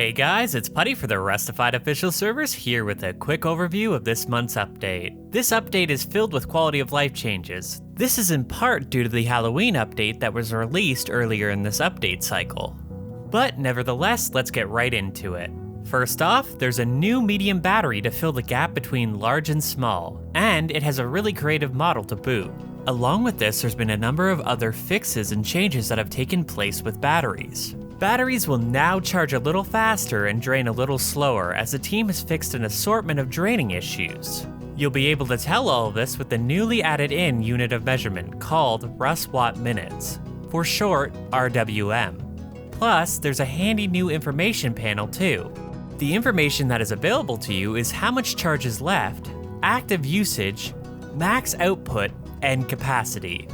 Hey guys, it's Putty for the Rustafied official servers here with a quick overview of this month's update. This update is filled with quality of life changes. This is in part due to the Halloween update that was released earlier in this update cycle. But nevertheless, let's get right into it. First off, there's a new medium battery to fill the gap between large and small, and it has a really creative model to boot. Along with this, there's been a number of other fixes and changes that have taken place with batteries. Batteries will now charge a little faster and drain a little slower as the team has fixed an assortment of draining issues. You'll be able to tell all of this with the newly added in unit of measurement called Rust Watt Minutes, for short RWM. Plus, there's a handy new information panel too. The information that is available to you is how much charge is left, active usage, max output, and capacity.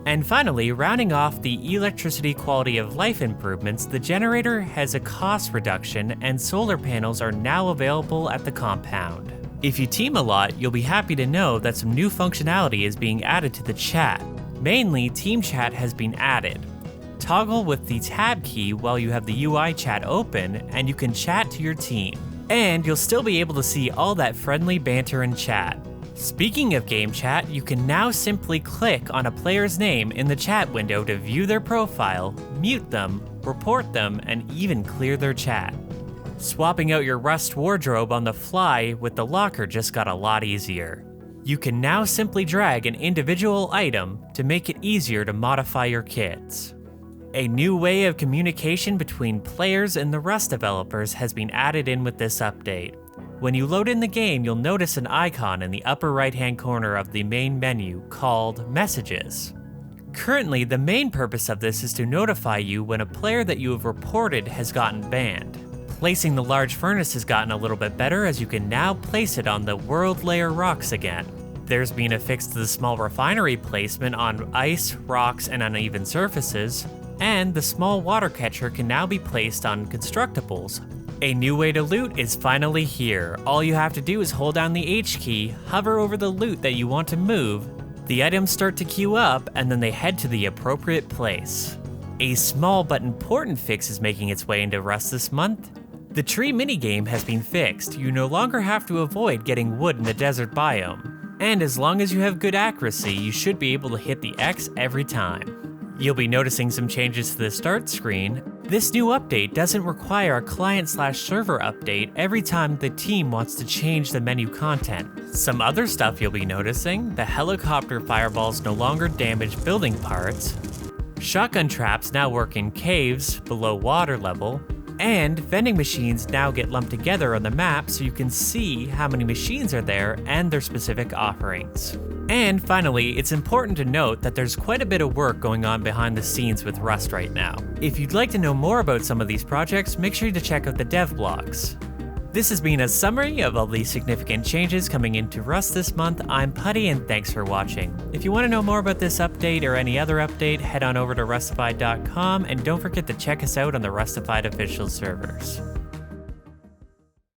And finally, rounding off the electricity quality of life improvements, the generator has a cost reduction and solar panels are now available at the compound. If you team a lot, you'll be happy to know that some new functionality is being added to the chat. Mainly, team chat has been added. Toggle with the tab key while you have the UI chat open and you can chat to your team. And you'll still be able to see all that friendly banter in chat. Speaking of game chat, you can now simply click on a player's name in the chat window to view their profile, mute them, report them, and even clear their chat. Swapping out your Rust wardrobe on the fly with the locker just got a lot easier. You can now simply drag an individual item to make it easier to modify your kits. A new way of communication between players and the Rust developers has been added in with this update. When you load in the game, you'll notice an icon in the upper right-hand corner of the main menu called Messages. Currently, the main purpose of this is to notify you when a player that you have reported has gotten banned. Placing the large furnace has gotten a little bit better as you can now place it on the world layer rocks again. There's been a fix to the small refinery placement on ice, rocks, and uneven surfaces, and the small water catcher can now be placed on constructibles. A new way to loot is finally here. All you have to do is hold down the H key, hover over the loot that you want to move, the items start to queue up, and then they head to the appropriate place. A small but important fix is making its way into Rust this month. The tree minigame has been fixed. You no longer have to avoid getting wood in the desert biome. And as long as you have good accuracy, you should be able to hit the X every time. You'll be noticing some changes to the start screen. This new update doesn't require a client/server update every time the team wants to change the menu content. Some other stuff you'll be noticing: the helicopter fireballs no longer damage building parts, shotgun traps now work in caves below water level, and vending machines now get lumped together on the map so you can see how many machines are there and their specific offerings. And finally, it's important to note that there's quite a bit of work going on behind the scenes with Rust right now. If you'd like to know more about some of these projects, make sure to check out the dev blogs. This has been a summary of all the significant changes coming into Rust this month. I'm Putty and thanks for watching. If you want to know more about this update or any other update, head on over to rustafied.com and don't forget to check us out on the Rustafied official servers.